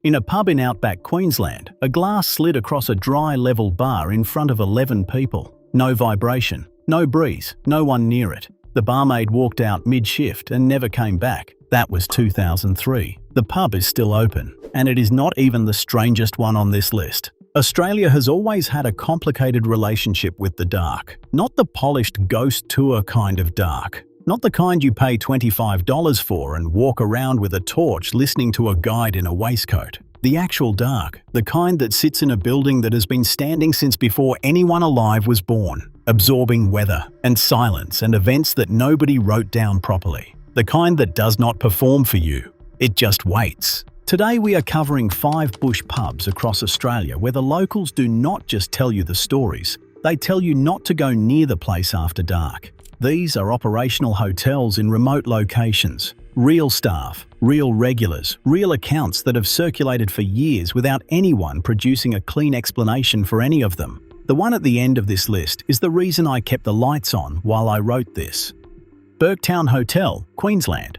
In a pub in outback Queensland, a glass slid across a dry, level bar in front of 11 people. No vibration, no breeze, no one near it. The barmaid walked out mid-shift and never came back. That was 2003. The pub is still open, and it is not even the strangest one on this list. Australia has always had a complicated relationship with the dark. Not the polished ghost tour kind of dark. Not the kind you pay $25 for and walk around with a torch listening to a guide in a waistcoat. The actual dark, the kind that sits in a building that has been standing since before anyone alive was born, absorbing weather and silence and events that nobody wrote down properly. The kind that does not perform for you. It just waits. Today we are covering 5 bush pubs across Australia where the locals do not just tell you the stories, they tell you not to go near the place after dark. These are operational hotels in remote locations. Real staff, real regulars, real accounts that have circulated for years without anyone producing a clean explanation for any of them. The one at the end of this list is the reason I kept the lights on while I wrote this. Burketown Hotel, Queensland.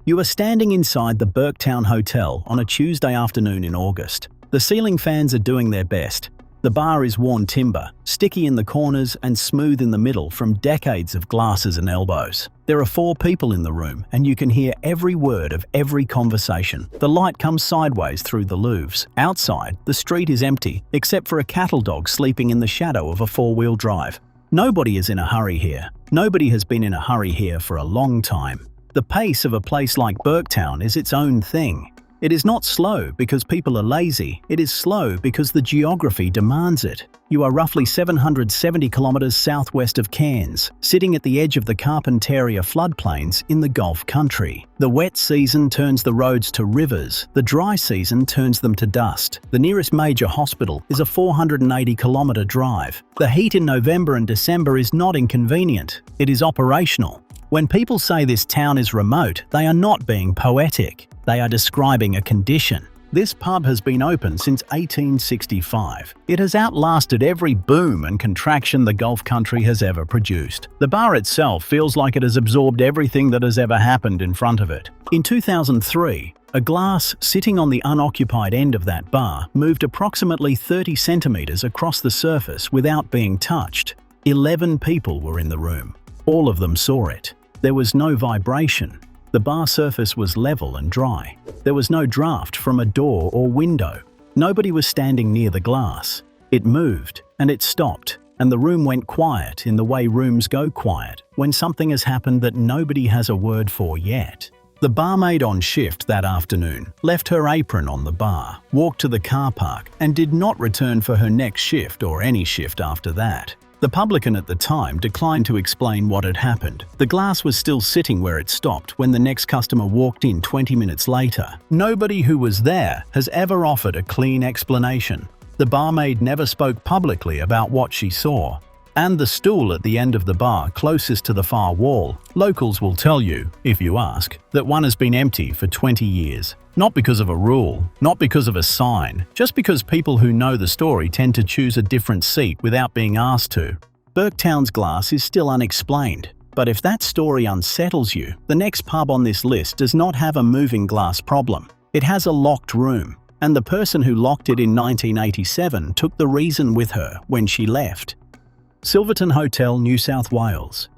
You are standing inside the Burketown Hotel on a Tuesday afternoon in August. The ceiling fans are doing their best. The bar is worn timber, sticky in the corners and smooth in the middle from decades of glasses and elbows. There are 4 people in the room and you can hear every word of every conversation. The light comes sideways through the louvres. Outside, the street is empty except for a cattle dog sleeping in the shadow of a 4-wheel drive. Nobody is in a hurry here. Nobody has been in a hurry here for a long time. The pace of a place like Burketown is its own thing. It is not slow because people are lazy, it is slow because the geography demands it. You are roughly 770 kilometers southwest of Cairns, sitting at the edge of the Carpentaria floodplains in the Gulf country. The wet season turns the roads to rivers, the dry season turns them to dust. The nearest major hospital is a 480-kilometer drive. The heat in November and December is not inconvenient, it is operational. When people say this town is remote, they are not being poetic. They are describing a condition. This pub has been open since 1865. It has outlasted every boom and contraction the Gulf country has ever produced. The bar itself feels like it has absorbed everything that has ever happened in front of it. In 2003, a glass sitting on the unoccupied end of that bar moved approximately 30 centimeters across the surface without being touched. 11 people were in the room. All of them saw it. There was no vibration. The bar surface was level and dry. There was no draft from a door or window. Nobody was standing near the glass. It moved, and it stopped, and the room went quiet in the way rooms go quiet when something has happened that nobody has a word for yet. The barmaid on shift that afternoon left her apron on the bar, walked to the car park, and did not return for her next shift or any shift after that. The publican at the time declined to explain what had happened. The glass was still sitting where it stopped when the next customer walked in 20 minutes later. Nobody who was there has ever offered a clean explanation. The barmaid never spoke publicly about what she saw. And the stool at the end of the bar closest to the far wall, locals will tell you, if you ask, that one has been empty for 20 years. Not because of a rule, not because of a sign, just because people who know the story tend to choose a different seat without being asked to. Burketown's glass is still unexplained, but if that story unsettles you, the next pub on this list does not have a moving glass problem. It has a locked room, and the person who locked it in 1987 took the reason with her when she left. Silverton Hotel, New South Wales.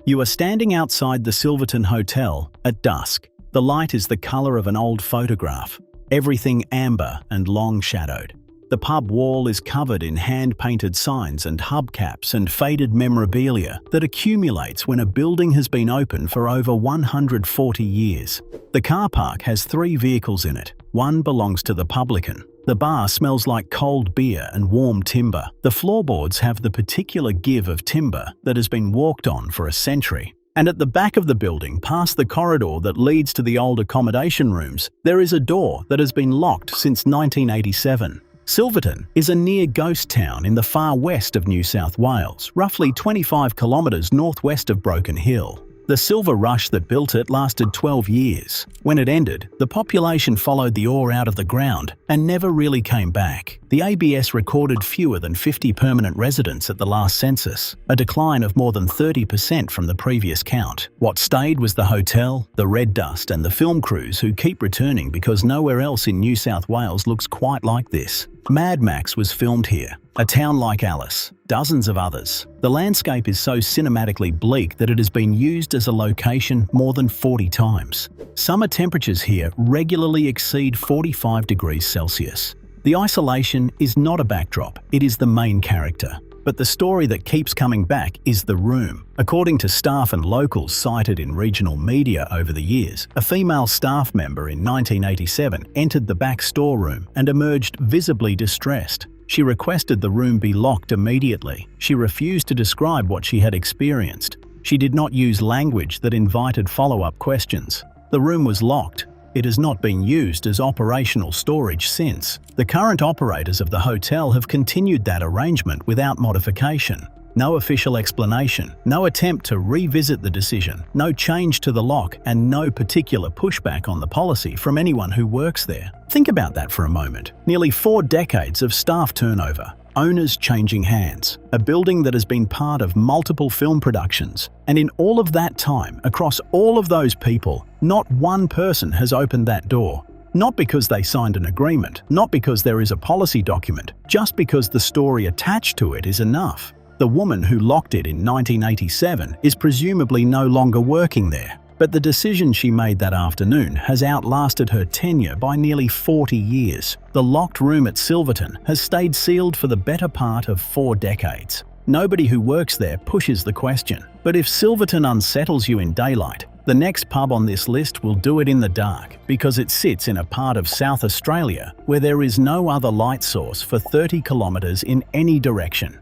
You are standing outside the Silverton Hotel at dusk. The light is the colour of an old photograph, everything amber and long-shadowed. The pub wall is covered in hand-painted signs and hubcaps and faded memorabilia that accumulates when a building has been open for over 140 years. The car park has 3 vehicles in it. One belongs to the publican. The bar smells like cold beer and warm timber. The floorboards have the particular give of timber that has been walked on for a century. And at the back of the building, past the corridor that leads to the old accommodation rooms, there is a door that has been locked since 1987. Silverton is a near ghost town in the far west of New South Wales, roughly 25 kilometres northwest of Broken Hill. The silver rush that built it lasted 12 years. When it ended, the population followed the ore out of the ground and never really came back. The ABS recorded fewer than 50 permanent residents at the last census, a decline of more than 30% from the previous count. What stayed was the hotel, the red dust, and the film crews who keep returning because nowhere else in New South Wales looks quite like this. Mad Max was filmed here, A Town Like Alice, dozens of others. The landscape is so cinematically bleak that it has been used as a location more than 40 times. Summer temperatures here regularly exceed 45 degrees Celsius. The isolation is not a backdrop, it is the main character. But the story that keeps coming back is the room. According to staff and locals cited in regional media over the years, a female staff member in 1987 entered the back storeroom and emerged visibly distressed. She requested the room be locked immediately. She refused to describe what she had experienced. She did not use language that invited follow-up questions. The room was locked. It has not been used as operational storage since. The current operators of the hotel have continued that arrangement without modification. No official explanation, no attempt to revisit the decision, no change to the lock, and no particular pushback on the policy from anyone who works there. Think about that for a moment. Nearly 4 decades of staff turnover, owners changing hands, a building that has been part of multiple film productions, and in all of that time, across all of those people, not one person has opened that door. Not because they signed an agreement, not because there is a policy document, just because the story attached to it is enough. The woman who locked it in 1987 is presumably no longer working there, but the decision she made that afternoon has outlasted her tenure by nearly 40 years. The locked room at Silverton has stayed sealed for the better part of 4 decades. Nobody who works there pushes the question. But if Silverton unsettles you in daylight, the next pub on this list will do it in the dark because it sits in a part of South Australia where there is no other light source for 30 kilometres in any direction.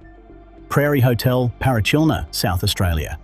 Prairie Hotel, Parachilna, South Australia.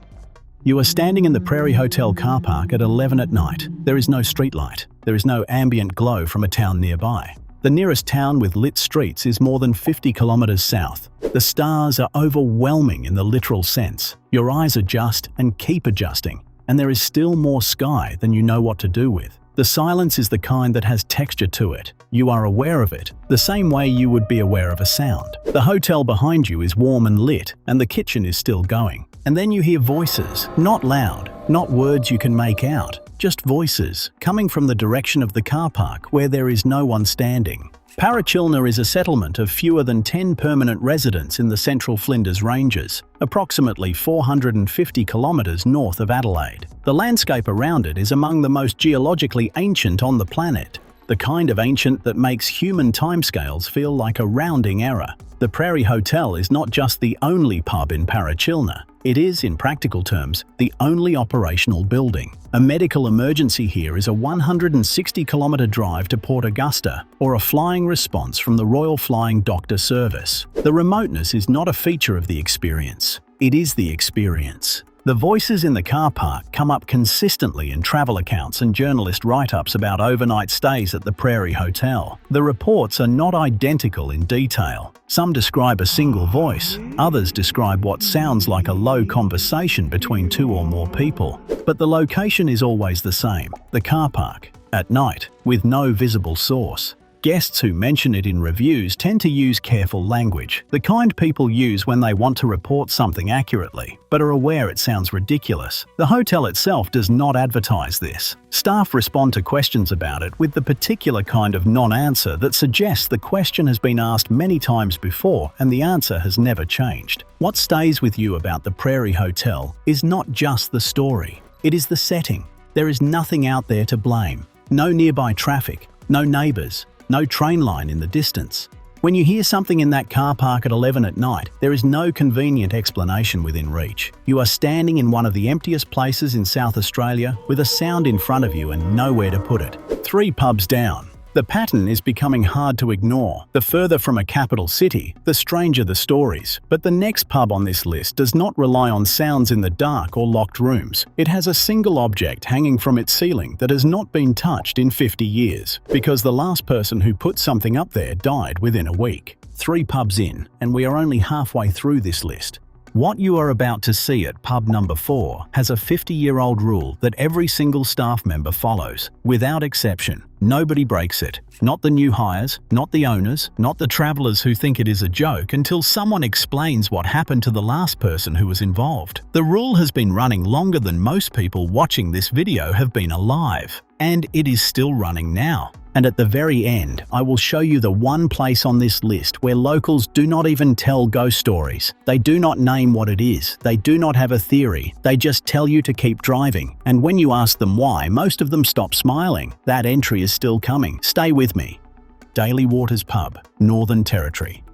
You are standing in the Prairie Hotel car park at 11 at night. There is no streetlight. There is no ambient glow from a town nearby. The nearest town with lit streets is more than 50 kilometres south. The stars are overwhelming in the literal sense. Your eyes adjust and keep adjusting, and there is still more sky than you know what to do with. The silence is the kind that has texture to it. You are aware of it, the same way you would be aware of a sound. The hotel behind you is warm and lit, and the kitchen is still going. And then you hear voices, not loud, not words you can make out, just voices, coming from the direction of the car park where there is no one standing. Parachilna is a settlement of fewer than 10 permanent residents in the central Flinders Ranges, approximately 450 kilometres north of Adelaide. The landscape around it is among the most geologically ancient on the planet, the kind of ancient that makes human timescales feel like a rounding error. The Prairie Hotel is not just the only pub in Parachilna. It is, in practical terms, the only operational building. A medical emergency here is a 160-kilometre drive to Port Augusta or a flying response from the Royal Flying Doctor Service. The remoteness is not a feature of the experience. It is the experience. The voices in the car park come up consistently in travel accounts and journalist write-ups about overnight stays at the Prairie Hotel. The reports are not identical in detail. Some describe a single voice, others describe what sounds like a low conversation between 2 or more people. But the location is always the same, the car park, at night, with no visible source. Guests who mention it in reviews tend to use careful language, the kind people use when they want to report something accurately, but are aware it sounds ridiculous. The hotel itself does not advertise this. Staff respond to questions about it with the particular kind of non-answer that suggests the question has been asked many times before and the answer has never changed. What stays with you about the Prairie Hotel is not just the story, it is the setting. There is nothing out there to blame. No nearby traffic, no neighbours, no train line in the distance. When you hear something in that car park at 11 at night, there is no convenient explanation within reach. You are standing in one of the emptiest places in South Australia with a sound in front of you and nowhere to put it. 3 pubs down. The pattern is becoming hard to ignore. The further from a capital city, the stranger the stories. But the next pub on this list does not rely on sounds in the dark or locked rooms. It has a single object hanging from its ceiling that has not been touched in 50 years, because the last person who put something up there died within a week. 3 pubs in, and we are only halfway through this list. What you are about to see at pub number 4 has a 50-year-old rule that every single staff member follows, without exception. Nobody breaks it. Not the new hires, not the owners, not the travelers who think it is a joke until someone explains what happened to the last person who was involved. The rule has been running longer than most people watching this video have been alive, and it is still running now. And at the very end, I will show you the one place on this list where locals do not even tell ghost stories. They do not name what it is. They do not have a theory. They just tell you to keep driving. And when you ask them why, most of them stop smiling. That entry is still coming. Stay with me. Daly Waters Pub, Northern Territory.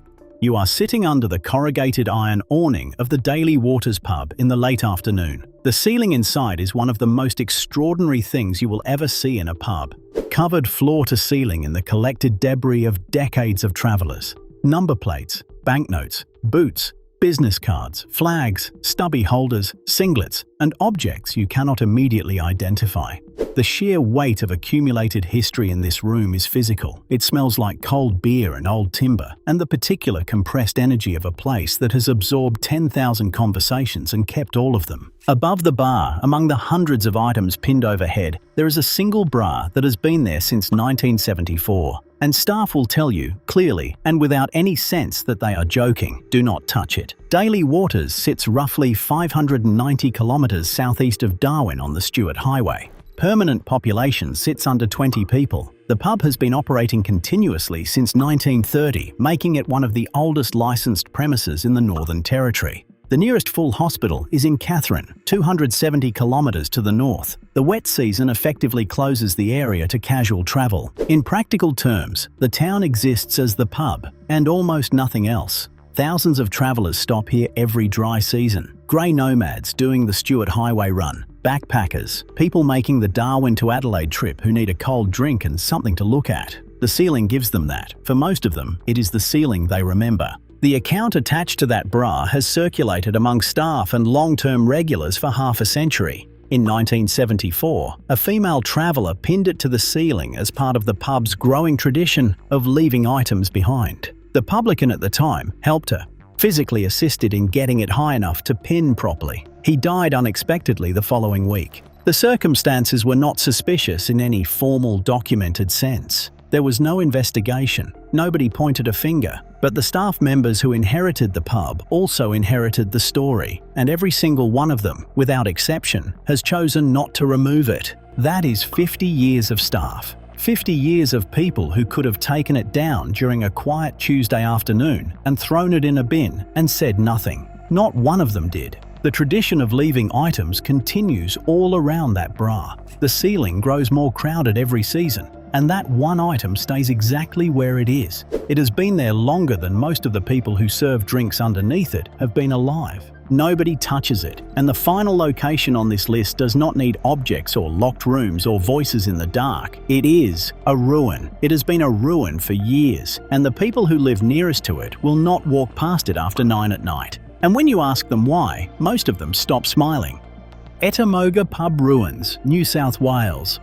You are sitting under the corrugated iron awning of the Daly Waters Pub in the late afternoon. The ceiling inside is one of the most extraordinary things you will ever see in a pub. Covered floor to ceiling in the collected debris of decades of travelers. Number plates, banknotes, boots, business cards, flags, stubby holders, singlets, and objects you cannot immediately identify. The sheer weight of accumulated history in this room is physical. It smells like cold beer and old timber, and the particular compressed energy of a place that has absorbed 10,000 conversations and kept all of them. Above the bar, among the hundreds of items pinned overhead, there is a single bra that has been there since 1974. And staff will tell you, clearly and without any sense that they are joking, do not touch it. Daly Waters sits roughly 590 kilometres southeast of Darwin on the Stuart Highway. Permanent population sits under 20 people. The pub has been operating continuously since 1930, making it one of the oldest licensed premises in the Northern Territory. The nearest full hospital is in Katherine, 270 kilometres to the north. The wet season effectively closes the area to casual travel. In practical terms, the town exists as the pub, and almost nothing else. Thousands of travellers stop here every dry season. Grey nomads doing the Stuart Highway run, backpackers, people making the Darwin to Adelaide trip who need a cold drink and something to look at. The ceiling gives them that. For most of them, it is the ceiling they remember. The account attached to that bra has circulated among staff and long-term regulars for half a century. In 1974, a female traveller pinned it to the ceiling as part of the pub's growing tradition of leaving items behind. The publican at the time helped her, physically assisted in getting it high enough to pin properly. He died unexpectedly the following week. The circumstances were not suspicious in any formal documented sense. There was no investigation, nobody pointed a finger, but the staff members who inherited the pub also inherited the story, and every single one of them, without exception, has chosen not to remove it. That is 50 years of staff. 50 years of people who could have taken it down during a quiet Tuesday afternoon and thrown it in a bin and said nothing. Not one of them did. The tradition of leaving items continues all around that bra. The ceiling grows more crowded every season, and that one item stays exactly where it is. It has been there longer than most of the people who serve drinks underneath it have been alive. Nobody touches it, and the final location on this list does not need objects or locked rooms or voices in the dark. It is a ruin. It has been a ruin for years, and the people who live nearest to it will not walk past it after 9 at night. And when you ask them why, most of them stop smiling. Etamoga Pub Ruins, New South Wales.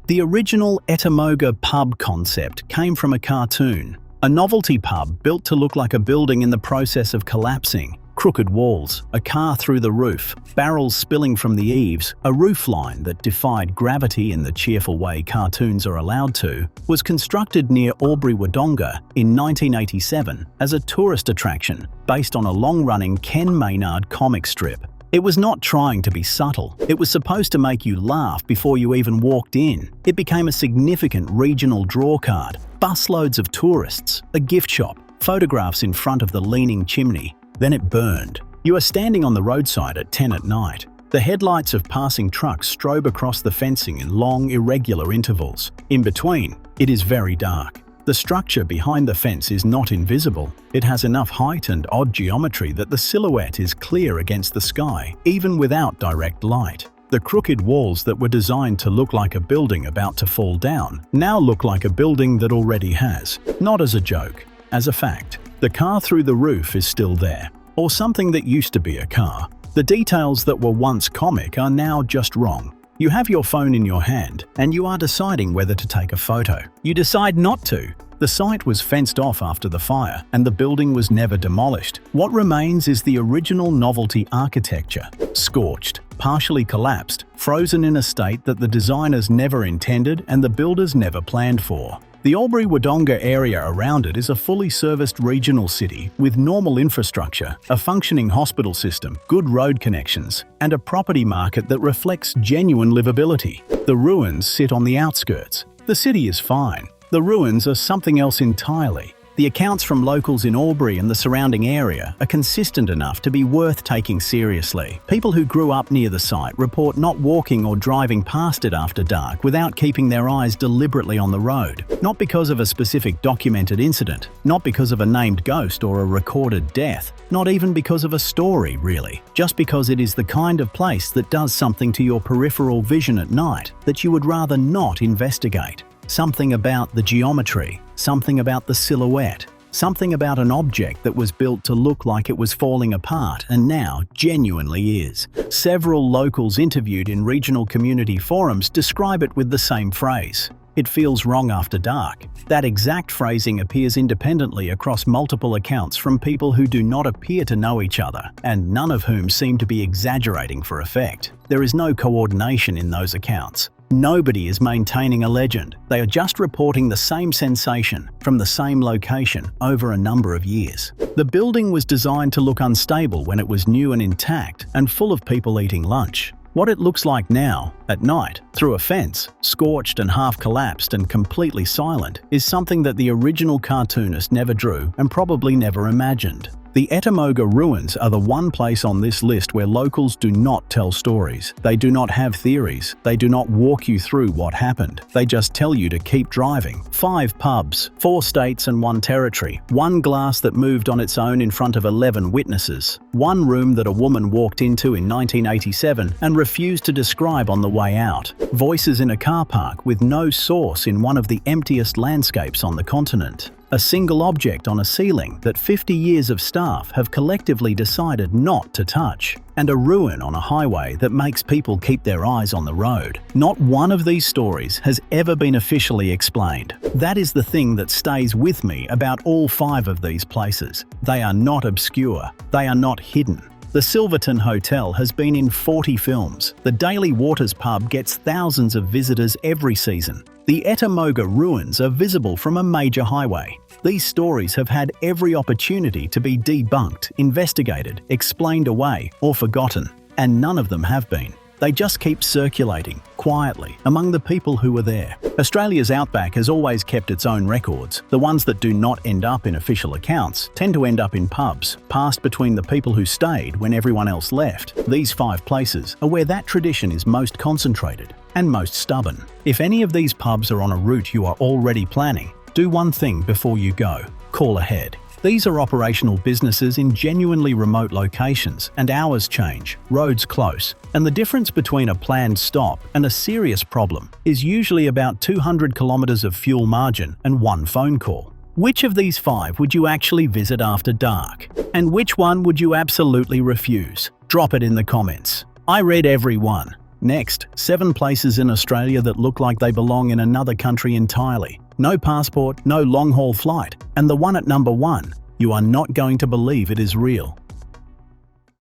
The original Etamoga pub concept came from a cartoon, a novelty pub built to look like a building in the process of collapsing. Crooked walls, a car through the roof, barrels spilling from the eaves, a roofline that defied gravity in the cheerful way cartoons are allowed to, was constructed near Albury-Wodonga in 1987 as a tourist attraction based on a long-running Ken Maynard comic strip. It was not trying to be subtle. It was supposed to make you laugh before you even walked in. It became a significant regional drawcard, busloads of tourists, a gift shop, photographs in front of the leaning chimney. Then it burned. You are standing on the roadside at 10 at night. The headlights of passing trucks strobe across the fencing in long, irregular intervals. In between, it is very dark. The structure behind the fence is not invisible. It has enough height and odd geometry that the silhouette is clear against the sky, even without direct light. The crooked walls that were designed to look like a building about to fall down now look like a building that already has. Not as a joke, as a fact. The car through the roof is still there, or something that used to be a car. The details that were once comic are now just wrong. You have your phone in your hand, and you are deciding whether to take a photo. You decide not to. The site was fenced off after the fire, and the building was never demolished. What remains is the original novelty architecture, scorched, partially collapsed, frozen in a state that the designers never intended and the builders never planned for. The Albury-Wodonga area around it is a fully serviced regional city with normal infrastructure, a functioning hospital system, good road connections, and a property market that reflects genuine livability. The ruins sit on the outskirts. The city is fine. The ruins are something else entirely. The accounts from locals in Albury and the surrounding area are consistent enough to be worth taking seriously. People who grew up near the site report not walking or driving past it after dark without keeping their eyes deliberately on the road. Not because of a specific documented incident, not because of a named ghost or a recorded death, not even because of a story, really. Just because it is the kind of place that does something to your peripheral vision at night that you would rather not investigate. Something about the geometry, something about the silhouette, something about an object that was built to look like it was falling apart and now genuinely is. Several locals interviewed in regional community forums describe it with the same phrase. It feels wrong after dark. That exact phrasing appears independently across multiple accounts from people who do not appear to know each other, and none of whom seem to be exaggerating for effect. There is no coordination in those accounts. Nobody is maintaining a legend. They are just reporting the same sensation from the same location over a number of years. The building was designed to look unstable when it was new and intact and full of people eating lunch. What it looks like now, at night, through a fence, scorched and half collapsed and completely silent, is something that the original cartoonist never drew and probably never imagined. The Etamoga ruins are the one place on this list where locals do not tell stories. They do not have theories. They do not walk you through what happened. They just tell you to keep driving. 5 pubs, 4 states and 1 territory, 1 glass that moved on its own in front of 11 witnesses, 1 room that a woman walked into in 1987 and refused to describe on the way out, voices in a car park with no source in one of the emptiest landscapes on the continent, a single object on a ceiling that 50 years of staff have collectively decided not to touch, and a ruin on a highway that makes people keep their eyes on the road. Not one of these stories has ever been officially explained. That is the thing that stays with me about all 5 of these places. They are not obscure. They are not hidden. The Silverton Hotel has been in 40 films. The Daily Waters pub gets thousands of visitors every season. The Etamoga ruins are visible from a major highway. These stories have had every opportunity to be debunked, investigated, explained away, or forgotten, and none of them have been. They just keep circulating, quietly, among the people who were there. Australia's outback has always kept its own records. The ones that do not end up in official accounts tend to end up in pubs, passed between the people who stayed when everyone else left. These 5 places are where that tradition is most concentrated and most stubborn. If any of these pubs are on a route you are already planning, do one thing before you go: call ahead. These are operational businesses in genuinely remote locations, and hours change, roads close, and the difference between a planned stop and a serious problem is usually about 200 kilometers of fuel margin and 1 phone call. Which of these 5 would you actually visit after dark? And which one would you absolutely refuse? Drop it in the comments. I read every one. Next, 7 places in Australia that look like they belong in another country entirely. No passport, no long-haul flight, and the one at number 1, you are not going to believe it is real.